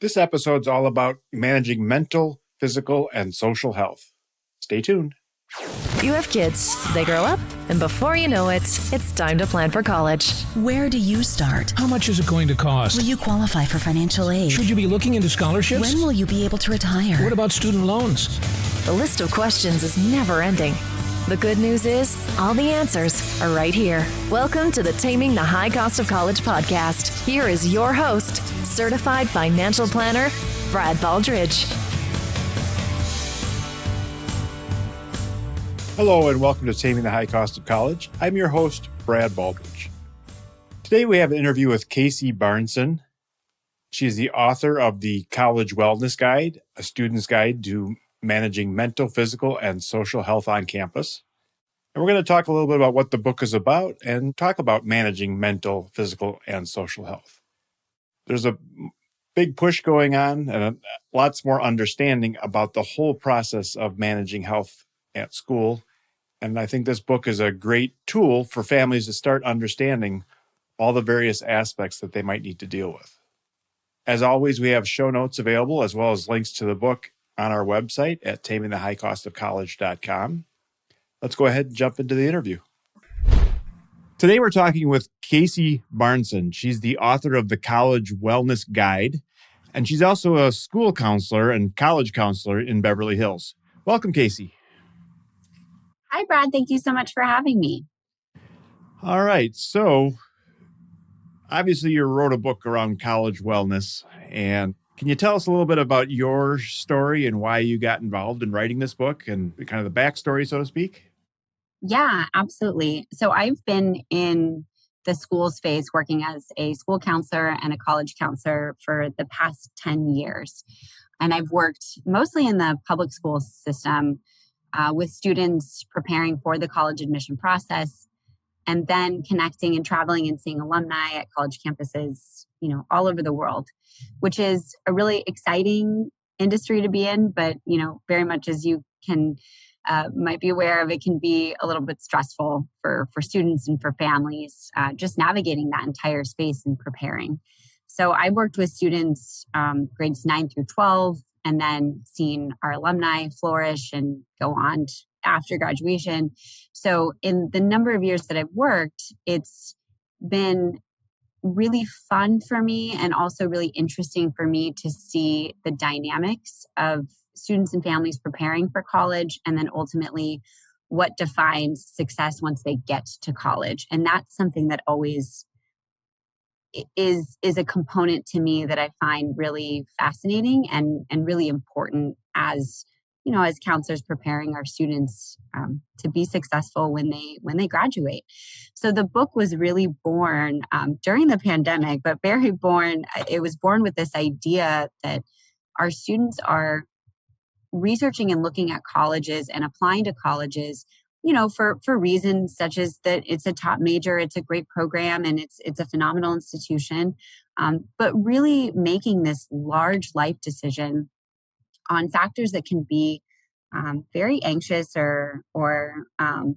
This episode's all about managing mental, physical, and social health. Stay tuned. You have kids, they grow up, and before you know it, it's time to plan for college. Where do you start? How much is it going to cost? Will you qualify for financial aid? Should you be looking into scholarships? When will you be able to retire? What about student loans? The list of questions is never ending. The good news is, all the answers are right here. Welcome to the Taming the High Cost of College podcast. Here is your host, certified financial planner, Brad Baldridge. Hello and welcome to Taming the High Cost of College. I'm your host, Brad Baldridge. Today we have an interview with Casey Barneson. She is the author of the College Wellness Guide, a student's guide to managing mental, physical, and social health on campus. And we're going to talk a little bit about what the book is about and talk about managing mental, physical, and social health. There's a big push going on and lots more understanding about the whole process of managing health at school. And I think this book is a great tool for families to start understanding all the various aspects that they might need to deal with. As always, we have show notes available as well as links to the book on our website at tamingthehighcostofcollege.com. Let's go ahead and jump into the interview. Today we're talking with Casey Barneson. She's the author of the College Wellness Guide, and she's also a school counselor and college counselor in Beverly Hills. Welcome, Casey. Hi, Brad. Thank you so much for having me. All right. So obviously you wrote a book around college wellness, and can you tell us a little bit about your story and why you got involved in writing this book and kind of the backstory, so to speak? Yeah, absolutely. So I've been in the school space working as a school counselor and a college counselor for the past 10 years. And I've worked mostly in the public school system with students preparing for the college admission process and then connecting and traveling and seeing alumni at college campuses, all over the world, which is a really exciting industry to be in. But, very much as you can might be aware of, it can be a little bit stressful for students and for families, just navigating that entire space and preparing. So I worked with students grades 9 through 12, and then seen our alumni flourish and go on after graduation. So in the number of years that I've worked, it's been really fun for me and also really interesting for me to see the dynamics of students and families preparing for college, and then ultimately what defines success once they get to college. And that's something that always is a component to me that I find really fascinating and really important as counselors preparing our students to be successful when they graduate. So the book was really born during the pandemic, but it was born with this idea that our students are researching and looking at colleges and applying to colleges, for reasons such as that it's a top major, it's a great program, and it's a phenomenal institution, but really making this large life decision on factors that can be very anxious or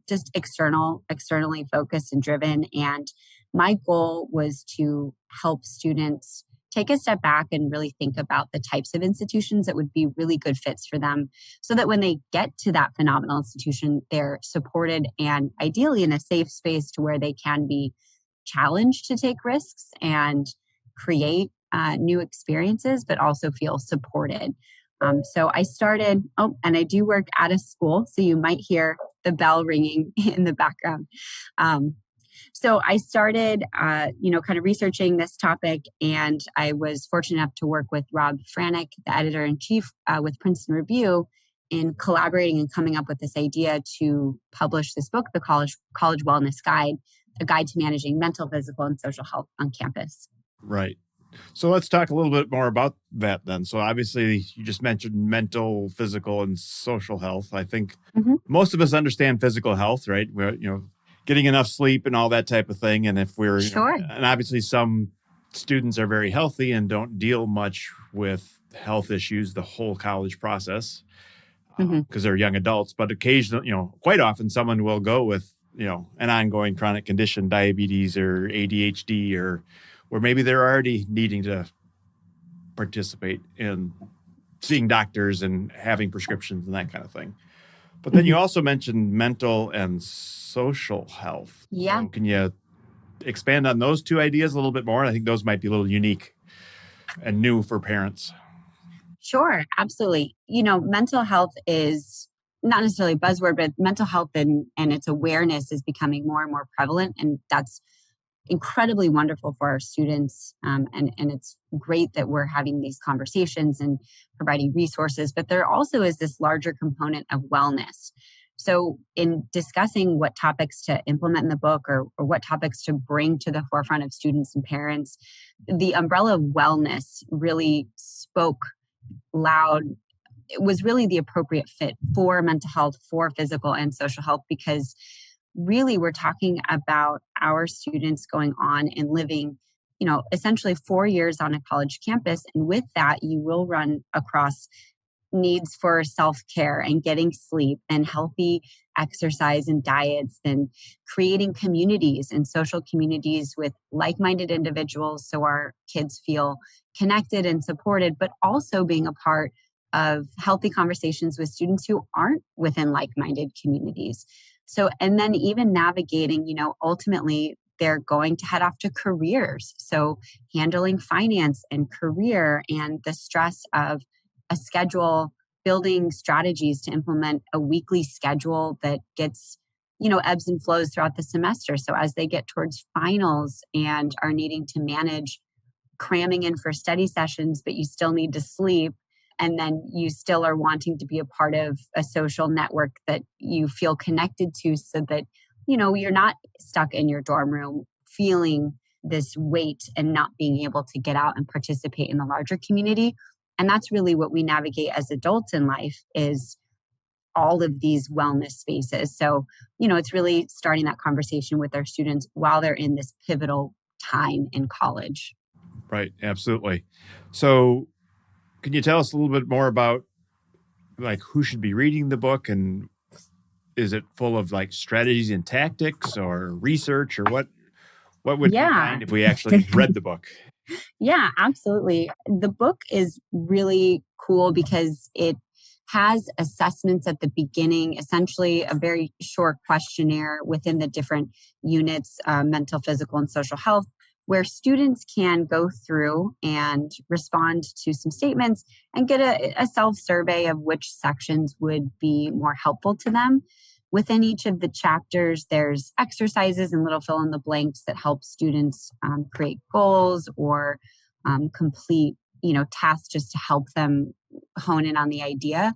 just externally focused and driven. And my goal was to help students take a step back and really think about the types of institutions that would be really good fits for them, so that when they get to that phenomenal institution, they're supported and ideally in a safe space to where they can be challenged to take risks and create new experiences, but also feel supported. So I started, and I do work at a school, so you might hear the bell ringing in the background. So I started, kind of researching this topic, and I was fortunate enough to work with Rob Franek, the editor-in-chief with Princeton Review, in collaborating and coming up with this idea to publish this book, the College Wellness Guide, a guide to managing mental, physical, and social health on campus. Right. So let's talk a little bit more about that then. So obviously you just mentioned mental, physical, and social health. I think most of us understand physical health, right? We're, getting enough sleep and all that type of thing. And if we're, sure. And obviously some students are very healthy and don't deal much with health issues the whole college process because they're young adults. But occasionally, quite often someone will go with, an ongoing chronic condition, diabetes or ADHD, or maybe they're already needing to participate in seeing doctors and having prescriptions and that kind of thing. But then you also mentioned mental and social health. Yeah. So can you expand on those two ideas a little bit more? I think those might be a little unique and new for parents. Sure, absolutely. Mental health is not necessarily a buzzword, but mental health and its awareness is becoming more and more prevalent. And that's incredibly wonderful for our students. And it's great that we're having these conversations and providing resources. But there also is this larger component of wellness. So in discussing what topics to implement in the book or what topics to bring to the forefront of students and parents, the umbrella of wellness really spoke loud. It was really the appropriate fit for mental health, for physical and social health, because really we're talking about our students going on and living, essentially 4 years on a college campus. And with that, you will run across needs for self-care and getting sleep and healthy exercise and diets and creating communities and social communities with like-minded individuals so our kids feel connected and supported, but also being a part of healthy conversations with students who aren't within like-minded communities. So, and then even navigating, ultimately they're going to head off to careers. So handling finance and career and the stress of a schedule, building strategies to implement a weekly schedule that gets, ebbs and flows throughout the semester. So as they get towards finals and are needing to manage cramming in for study sessions, but you still need to sleep, and then you still are wanting to be a part of a social network that you feel connected to so that, you're not stuck in your dorm room feeling this weight and not being able to get out and participate in the larger community. And that's really what we navigate as adults in life is all of these wellness spaces. So, it's really starting that conversation with our students while they're in this pivotal time in college. Right. Absolutely. So can you tell us a little bit more about like who should be reading the book, and is it full of like strategies and tactics or research, or what would we find if we actually read the book? Yeah, absolutely. The book is really cool because it has assessments at the beginning, essentially a very short questionnaire within the different units, mental, physical, and social health, where students can go through and respond to some statements and get a self-survey of which sections would be more helpful to them. Within each of the chapters, there's exercises and little fill in the blanks that help students create goals or complete, tasks just to help them hone in on the idea.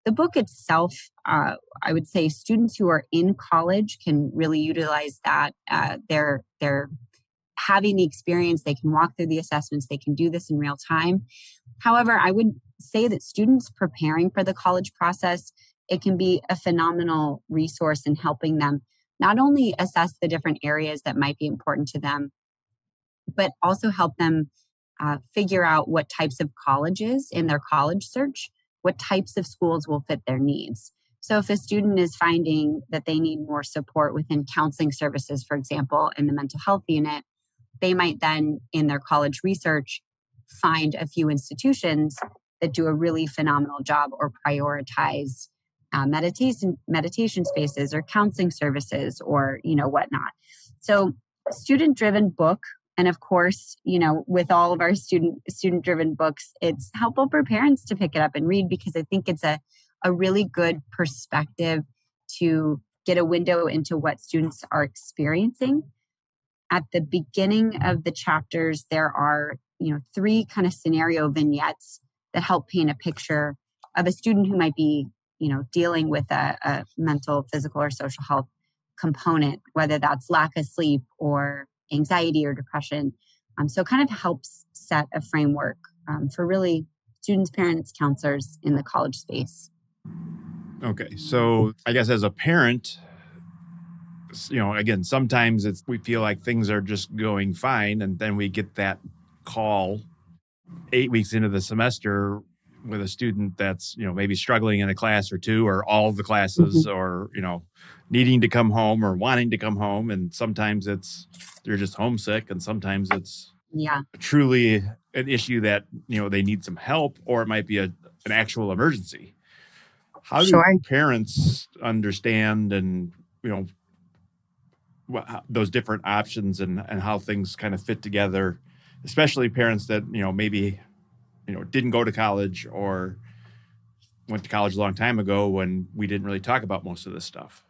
The book itself, I would say students who are in college can really utilize that. They're having the experience, they can walk through the assessments, they can do this in real time. However, I would say that students preparing for the college process, it can be a phenomenal resource in helping them not only assess the different areas that might be important to them, but also help them figure out what types of colleges in their college search, what types of schools will fit their needs. So if a student is finding that they need more support within counseling services, for example, in the mental health unit, they might then in their college research find a few institutions that do a really phenomenal job or prioritize meditation spaces or counseling services or, whatnot. So student-driven book. And of course, with all of our student-driven books, it's helpful for parents to pick it up and read because I think it's a really good perspective to get a window into what students are experiencing. At the beginning of the chapters, there are, 3 kind of scenario vignettes that help paint a picture of a student who might be, dealing with a mental, physical, or social health component, whether that's lack of sleep or anxiety or depression. So it kind of helps set a framework for really students, parents, counselors in the college space. Okay. So I guess as a parent, again, sometimes we feel like things are just going fine. And then we get that call 8 weeks into the semester with a student that's, maybe struggling in a class or two or all of the classes or, needing to come home or wanting to come home. And sometimes they're just homesick. And sometimes it's truly an issue that, they need some help, or it might be an actual emergency. How do Sure. parents understand and, those different options and how things kind of fit together, especially parents that, maybe, didn't go to college or went to college a long time ago when we didn't really talk about most of this stuff?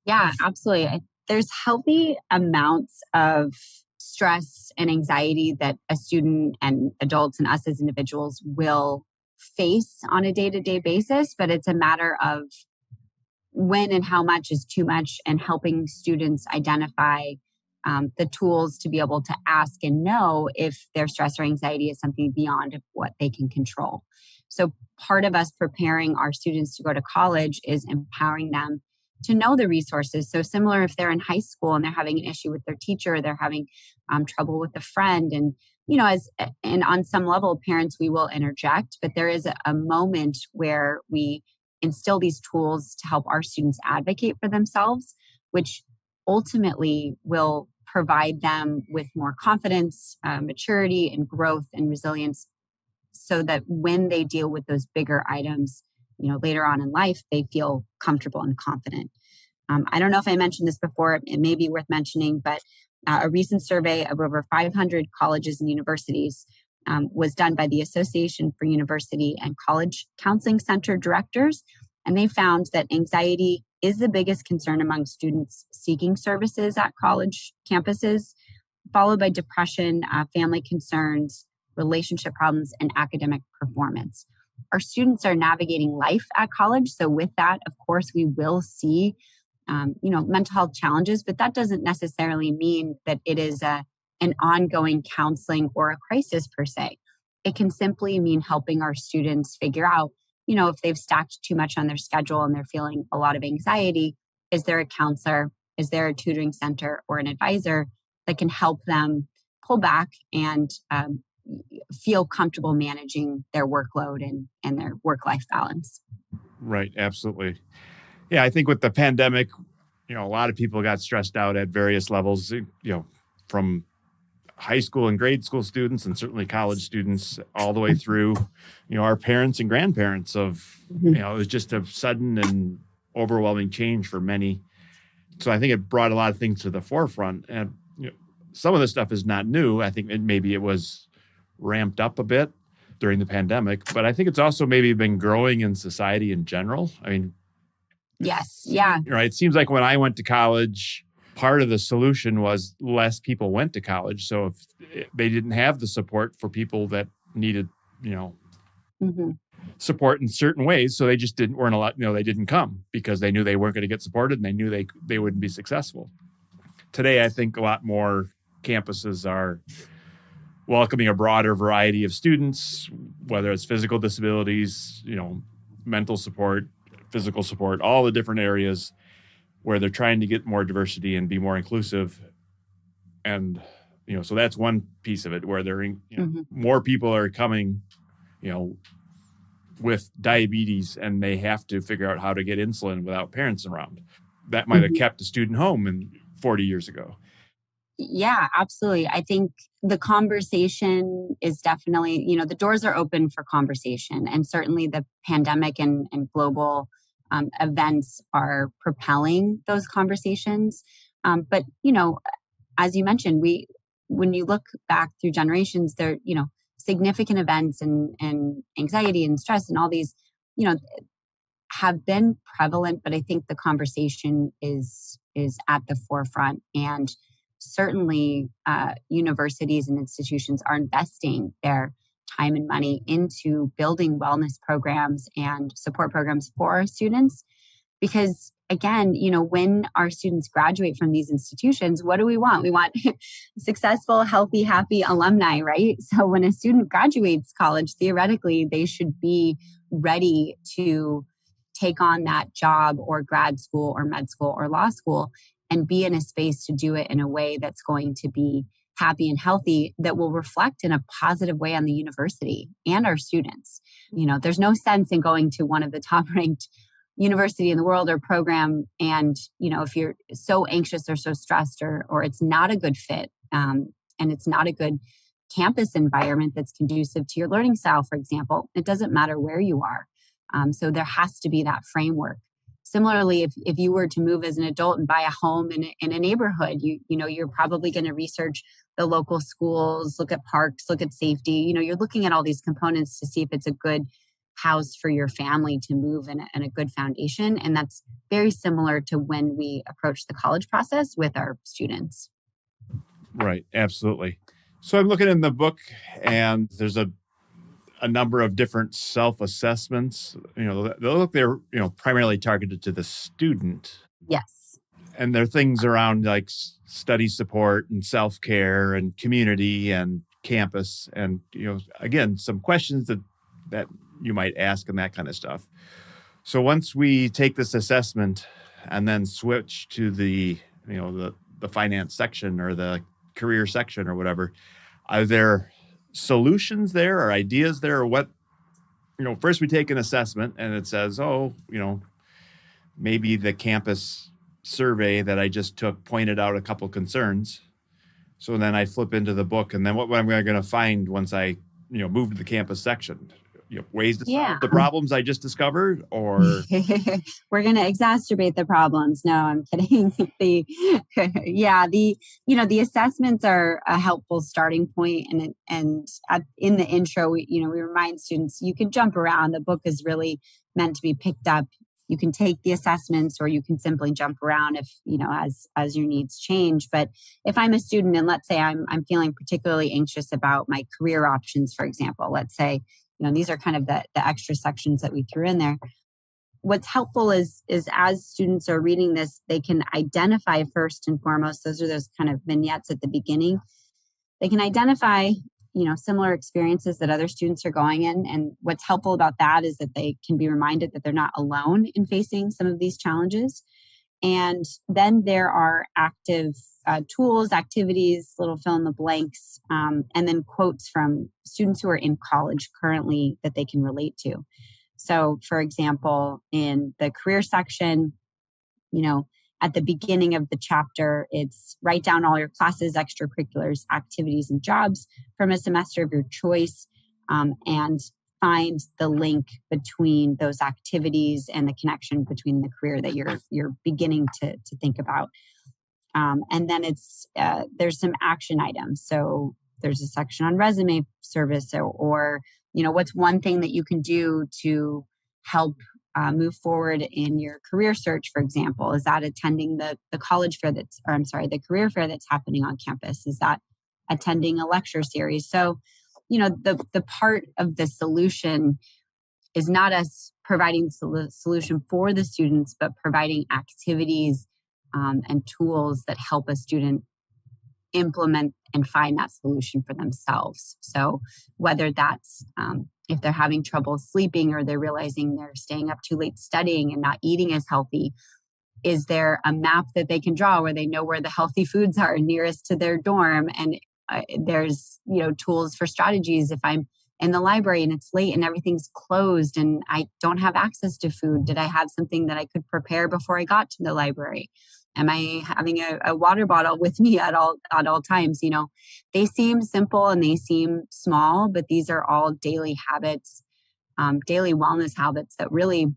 Yeah, absolutely. There's healthy amounts of stress and anxiety that a student and adults and us as individuals will face on a day-to-day basis, but it's a matter of when and how much is too much, and helping students identify the tools to be able to ask and know if their stress or anxiety is something beyond what they can control. So part of us preparing our students to go to college is empowering them to know the resources. So similar if they're in high school and they're having an issue with their teacher, they're having trouble with a friend, and and on some level, parents, we will interject, but there is a moment where we instill these tools to help our students advocate for themselves, which ultimately will provide them with more confidence, maturity, and growth and resilience, so that when they deal with those bigger items, later on in life, they feel comfortable and confident. I don't know if I mentioned this before, it may be worth mentioning, but a recent survey of over 500 colleges and universities was done by the Association for University and College Counseling Center directors. And they found that anxiety is the biggest concern among students seeking services at college campuses, followed by depression, family concerns, relationship problems, and academic performance. Our students are navigating life at college. So with that, of course, we will see mental health challenges, but that doesn't necessarily mean that it is an ongoing counseling or a crisis per se. It can simply mean helping our students figure out, if they've stacked too much on their schedule and they're feeling a lot of anxiety, is there a counselor, is there a tutoring center or an advisor that can help them pull back and feel comfortable managing their workload and their work-life balance? Right. Absolutely. Yeah. I think with the pandemic, a lot of people got stressed out at various levels, from high school and grade school students, and certainly college students, all the way through, our parents and grandparents it was just a sudden and overwhelming change for many. So I think it brought a lot of things to the forefront, and some of the stuff is not new. I think maybe it was ramped up a bit during the pandemic, but I think it's also maybe been growing in society in general. I mean, yes. Yeah. Right. It seems like when I went to college, part of the solution was less people went to college. So if they didn't have the support for people that needed, support in certain ways, so they just weren't allowed, they didn't come because they knew they weren't going to get supported, and they knew they wouldn't be successful. Today, I think a lot more campuses are welcoming a broader variety of students, whether it's physical disabilities, mental support, physical support, all the different areas where they're trying to get more diversity and be more inclusive. And, so that's one piece of it, where more people are coming, with diabetes, and they have to figure out how to get insulin without parents around. That might have kept a student home 40 years ago. Yeah, absolutely. I think the conversation is definitely, the doors are open for conversation. And certainly the pandemic and global events are propelling those conversations. But, as you mentioned, when you look back through generations, there, significant events and anxiety and stress and all these, have been prevalent. But I think the conversation is at the forefront. And certainly universities and institutions are investing their time and money into building wellness programs and support programs for our students. Because again, when our students graduate from these institutions, what do we want? We want successful, healthy, happy alumni, right? So when a student graduates college, theoretically, they should be ready to take on that job or grad school or med school or law school, and be in a space to do it in a way that's going to be happy and healthy, that will reflect in a positive way on the university and our students. There's no sense in going to one of the top ranked university in the world or program, and if you're so anxious or so stressed, or it's not a good fit, and it's not a good campus environment that's conducive to your learning style, for example. It doesn't matter where you are. So there has to be that framework. Similarly, if you were to move as an adult and buy a home in a neighborhood, you're probably going to research the local schools, look at parks, look at safety. You're looking at all these components to see if it's a good house for your family to move in a good foundation. And that's very similar to when we approach the college process with our students. Right. Absolutely. So I'm looking in the book, and there's a number of different self-assessments. They're primarily targeted to the student. Yes. And there are things around like study support and self-care and community and campus. And, again, some questions that you might ask and that kind of stuff. So once we take this assessment and then switch to the finance section or the career section or whatever, are there solutions there or ideas there, or what? First we take an assessment and it says, maybe the campus survey that I just took pointed out a couple concerns. So then I flip into the book, and then what am I going to find once I move to the campus section? Ways to solve the problems I just discovered, or we're going to exacerbate the problems. No, I'm kidding. The assessments are a helpful starting point, and in the intro, we remind students you can jump around. The book is really meant to be picked up. You can take the assessments, or you can simply jump around if as your needs change. But if I'm a student, and let's say I'm feeling particularly anxious about my career options, for example, let's say. These are kind of the extra sections that we threw in there. What's helpful is as students are reading this, they can identify first and foremost, those are those kind of vignettes at the beginning. They can identify, similar experiences that other students are going in. And what's helpful about that is that they can be reminded that they're not alone in facing some of these challenges. And then there are active tools, activities, little fill in the blanks, and then quotes from students who are in college currently that they can relate to. So, for example, in the career section, at the beginning of the chapter, it's write down all your classes, extracurriculars, activities, and jobs from a semester of your choice, and find the link between those activities and the connection between the career that you're beginning to think about. And then there's some action items. So there's a section on resume service, or what's one thing that you can do to help move forward in your career search, for example. Is that attending the the career fair that's happening on campus? Is that attending a lecture series? So, the part of the solution is not us providing the solution for the students, but providing activities and tools that help a student implement and find that solution for themselves. So whether that's if they're having trouble sleeping, or they're realizing they're staying up too late studying and not eating as healthy, is there a map that they can draw where they know where the healthy foods are nearest to their dorm? And there's tools for strategies. If I'm in the library and it's late and everything's closed and I don't have access to food, did I have something that I could prepare before I got to the library? Am I having a water bottle with me at all times? They seem simple and they seem small, but these are all daily habits, daily wellness habits that really,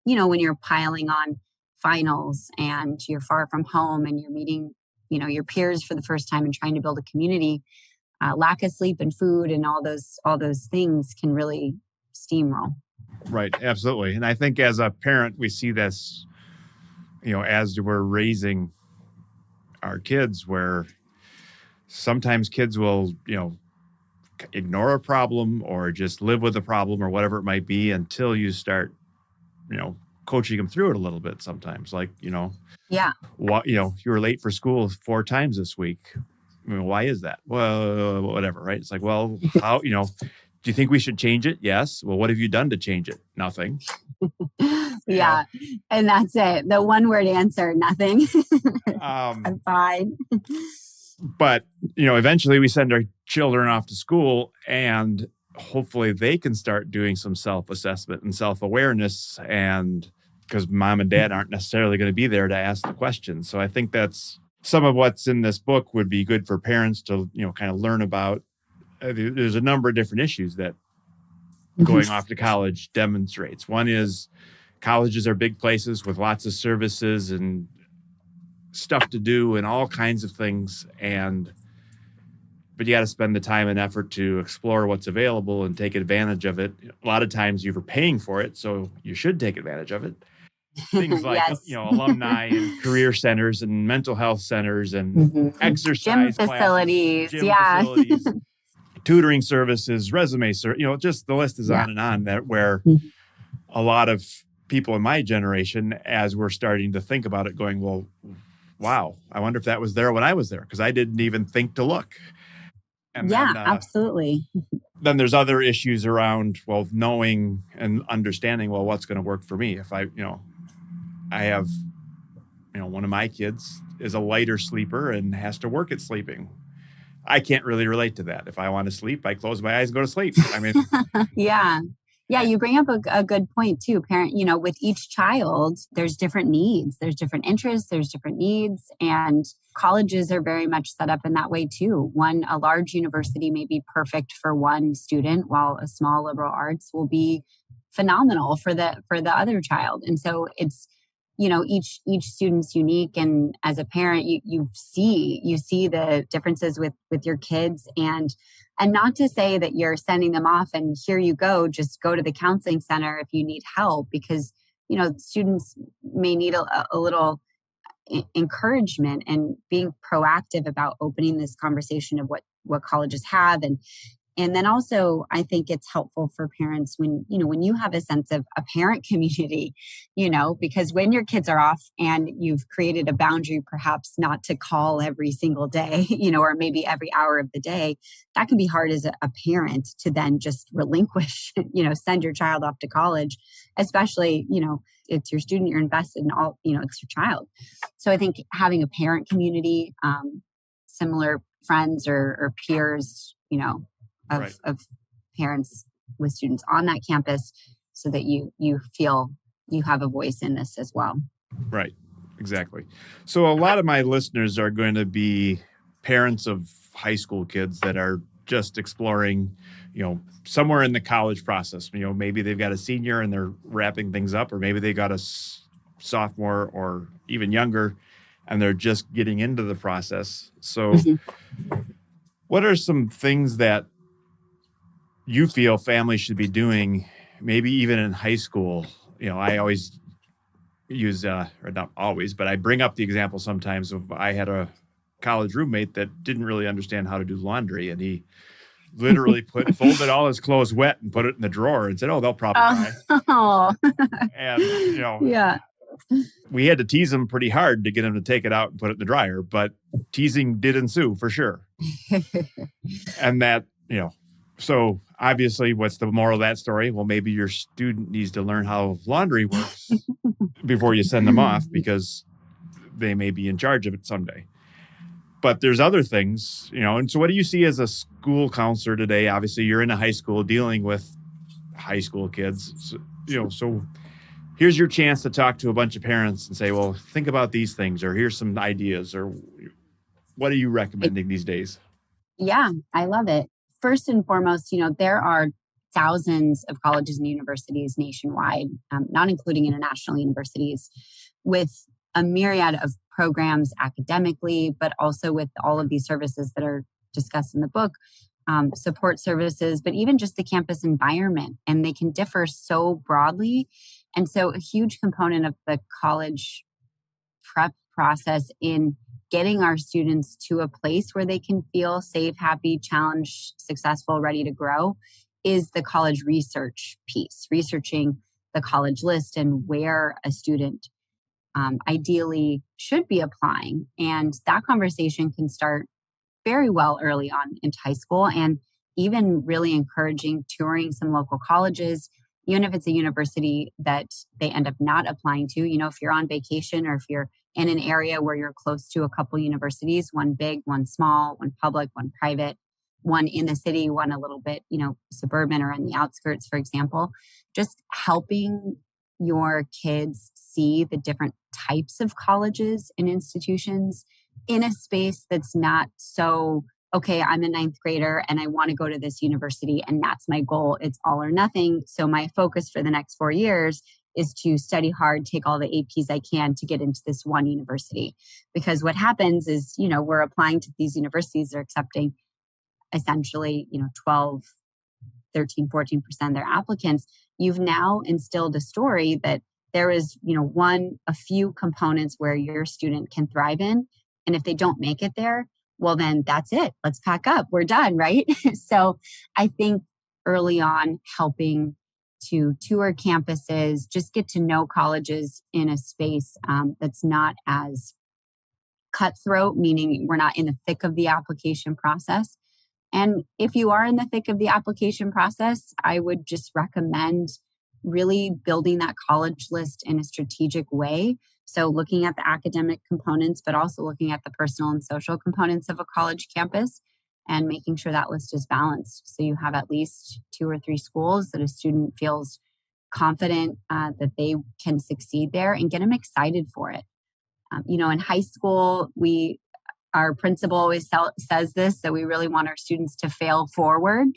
when you're piling on finals and you're far from home and you're meeting, your peers for the first time and trying to build a community, lack of sleep and food and all those things can really steamroll. Right. Absolutely. And I think as a parent, we see this, as we're raising our kids, where sometimes kids will, ignore a problem or just live with a problem or whatever it might be until you start, coaching them through it a little bit sometimes. Like, what, you were late for school 4 times this week. Why is that? Well, whatever, right? It's like, well, how, do you think we should change it? Yes. Well, what have you done to change it? Nothing. Yeah. And that's it. The one word answer, nothing. I'm fine. But, eventually we send our children off to school, and hopefully they can start doing some self-assessment and self-awareness, and because mom and dad aren't necessarily going to be there to ask the questions. So I think that's some of what's in this book would be good for parents to, kind of learn about there's a number of different issues that going off to college demonstrates. One is colleges are big places with lots of services and stuff to do and all kinds of things. But you got to spend the time and effort to explore what's available and take advantage of it. A lot of times you're paying for it, so you should take advantage of it. Things like, Yes. alumni and career centers and mental health centers and exercise Gym facilities. classes, facilities, tutoring services, resume, just the list is on and on that where a lot of people in my generation, as we're starting to think about it, going, well, wow, I wonder if that was there when I was there, because I didn't even think to look. And then, absolutely. Then there's other issues around, knowing and understanding, what's going to work for me. If I have, one of my kids is a lighter sleeper and has to work at sleeping. I can't really relate to that. If I want to sleep, I close my eyes and go to sleep. I mean, Yeah, you bring up a good point too, parent. With each child, there's different needs, there's different interests, there's different needs, and colleges are very much set up in that way too. A large university may be perfect for one student, while a small liberal arts will be phenomenal for the other child. And so it's, each student's unique, and as a parent, you see the differences with your kids, and not to say that you're sending them off and here you go, just go to the counseling center if you need help, because students may need a little encouragement and being proactive about opening this conversation of what colleges have. And then also, I think it's helpful for parents when you have a sense of a parent community, because when your kids are off and you've created a boundary, perhaps not to call every single day, or maybe every hour of the day, that can be hard as a parent to then just relinquish, send your child off to college, especially, it's your student, you're invested in all, it's your child. So I think having a parent community, similar friends or peers, of parents with students on that campus, so that you feel you have a voice in this as well. Right. Exactly. So a lot of my listeners are going to be parents of high school kids that are just exploring, somewhere in the college process. Maybe they've got a senior and they're wrapping things up, or maybe they got a sophomore or even younger and they're just getting into the process. So what are some things that you feel families should be doing, maybe even in high school? I always use, or not always, but I bring up the example sometimes of, I had a college roommate that didn't really understand how to do laundry, and he literally folded all his clothes wet and put it in the drawer and said, "Oh, they'll probably dry." And we had to tease him pretty hard to get him to take it out and put it in the dryer, but teasing did ensue for sure. And that, so obviously, what's the moral of that story? Well, maybe your student needs to learn how laundry works before you send them off, because they may be in charge of it someday. But there's other things, and so what do you see as a school counselor today? Obviously, you're in a high school dealing with high school kids, so here's your chance to talk to a bunch of parents and say, well, think about these things, or here's some ideas, or what are you recommending these days? Yeah, I love it. First and foremost, there are thousands of colleges and universities nationwide, not including international universities, with a myriad of programs academically, but also with all of these services that are discussed in the book, support services, but even just the campus environment. And they can differ so broadly. And so a huge component of the college prep process in getting our students to a place where they can feel safe, happy, challenged, successful, ready to grow is the college research piece, researching the college list and where a student ideally should be applying. And that conversation can start very well early on into high school, and even really encouraging touring some local colleges, even if it's a university that they end up not applying to. If you're on vacation, or if you're in an area where you're close to a couple universities, one big, one small, one public, one private, one in the city, one a little bit, suburban or in the outskirts, for example, just helping your kids see the different types of colleges and institutions in a space that's not so okay, I'm a ninth grader and I want to go to this university and that's my goal. It's all or nothing. So my focus for the next 4 years is to study hard, take all the APs I can to get into this one university. Because what happens is, we're applying to these universities, they're accepting essentially, 12, 13, 14% of their applicants. You've now instilled a story that there is, a few components where your student can thrive in. And if they don't make it there, well, then that's it. Let's pack up. We're done, right? So I think early on, helping to tour campuses, just get to know colleges in a space that's not as cutthroat, meaning we're not in the thick of the application process. And if you are in the thick of the application process, I would just recommend really building that college list in a strategic way. So looking at the academic components, but also looking at the personal and social components of a college campus and making sure that list is balanced. So you have at least 2 or 3 schools that a student feels confident that they can succeed there and get them excited for it. In high school, our principal always says this, that we really want our students to fail forward.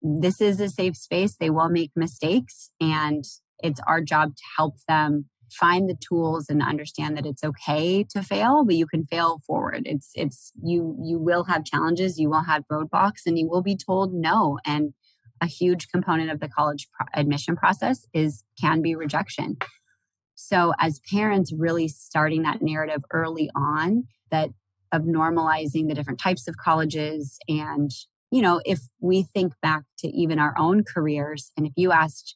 This is a safe space. They will make mistakes, and it's our job to help them find the tools and understand that it's okay to fail, but you can fail forward. You will have challenges, you will have roadblocks, and you will be told no. And a huge component of the college admission process can be rejection. So as parents, really starting that narrative early on of normalizing the different types of colleges. And, if we think back to even our own careers, and if you asked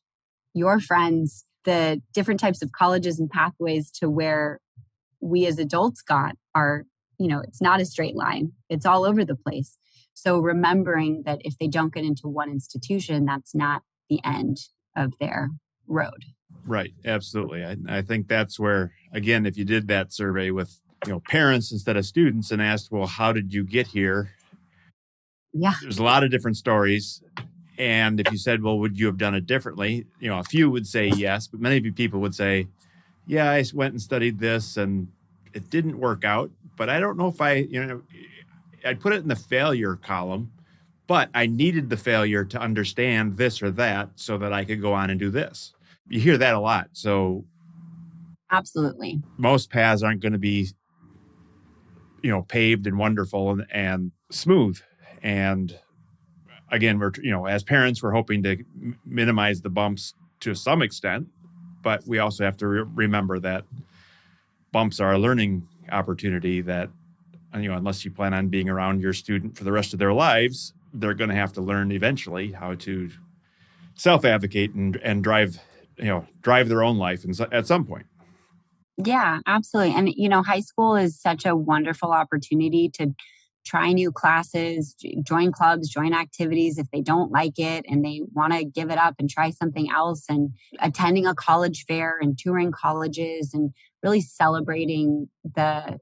your friends the different types of colleges and pathways to where we as adults are, it's not a straight line. It's all over the place. So remembering that if they don't get into one institution, that's not the end of their road. Right. Absolutely. I think that's where, again, if you did that survey with parents instead of students and asked, well, how did you get here? Yeah. There's a lot of different stories. And if you said, well, would you have done it differently? A few would say yes, but many people would say, yeah, I went and studied this and it didn't work out. But I don't know if I'd put it in the failure column, but I needed the failure to understand this or that so that I could go on and do this. You hear that a lot. So absolutely, most paths aren't going to be, paved and wonderful and smooth. And again, we're, as parents, we're hoping to minimize the bumps to some extent, but we also have to remember that bumps are a learning opportunity that, unless you plan on being around your student for the rest of their lives, they're going to have to learn eventually how to self-advocate and drive their own life at some point. Yeah, absolutely. And, high school is such a wonderful opportunity to try new classes, join clubs, join activities if they don't like it and they want to give it up and try something else, and attending a college fair and touring colleges and really celebrating the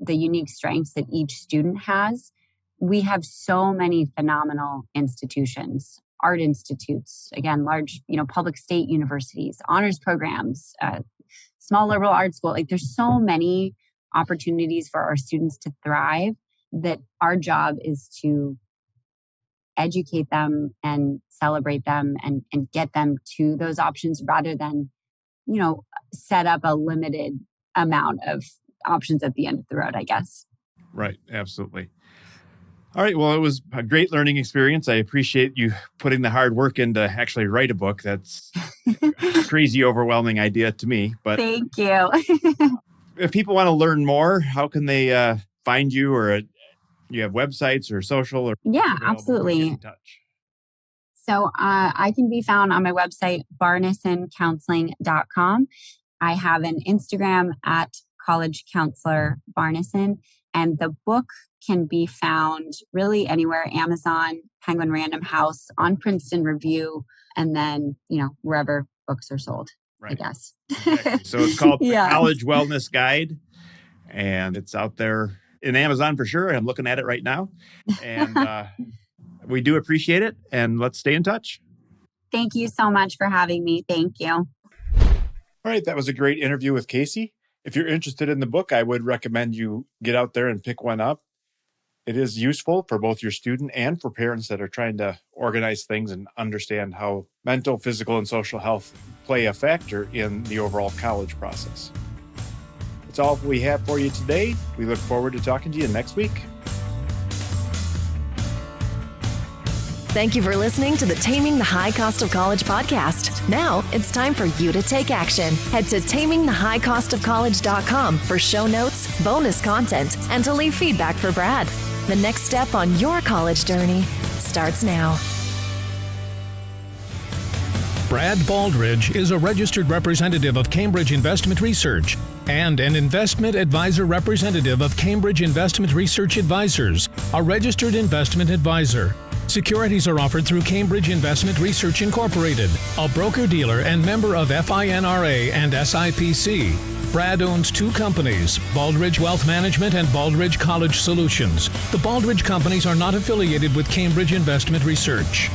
unique strengths that each student has. We have so many phenomenal institutions, art institutes, again, large, public state universities, honors programs, small liberal arts school. Like there's so many opportunities for our students to thrive that our job is to educate them and celebrate them and get them to those options rather than, set up a limited amount of options at the end of the road, I guess. Right. Absolutely. All right. Well, it was a great learning experience. I appreciate you putting the hard work in to actually write a book. That's a crazy, overwhelming idea to me. But thank you. If people want to learn more, how can they find you, or you have websites or social? Or yeah, absolutely. Get in touch? So I can be found on my website, barnesoncounseling.com. I have an Instagram at College Counselor Barneson, and the book can be found really anywhere: Amazon, Penguin Random House, on Princeton Review, and then, wherever books are sold, right. I guess. Exactly. So it's called The College Wellness Guide, and it's out there in Amazon for sure. I'm looking at it right now. And we do appreciate it, and let's stay in touch. Thank you so much for having me. Thank you. All right. That was a great interview with Casey. If you're interested in the book, I would recommend you get out there and pick one up. It is useful for both your student and for parents that are trying to organize things and understand how mental, physical, and social health play a factor in the overall college process. That's all we have for you today. We look forward to talking to you next week. Thank you for listening to the Taming the High Cost of College podcast. Now it's time for you to take action. Head to tamingthehighcostofcollege.com for show notes, bonus content, and to leave feedback for Brad. The next step on your college journey starts now. Brad Baldridge is a registered representative of Cambridge Investment Research and an investment advisor representative of Cambridge Investment Research Advisors, a registered investment advisor. Securities are offered through Cambridge Investment Research Incorporated, a broker-dealer and member of FINRA and SIPC. Brad owns two companies, Baldridge Wealth Management and Baldridge College Solutions. The Baldridge companies are not affiliated with Cambridge Investment Research.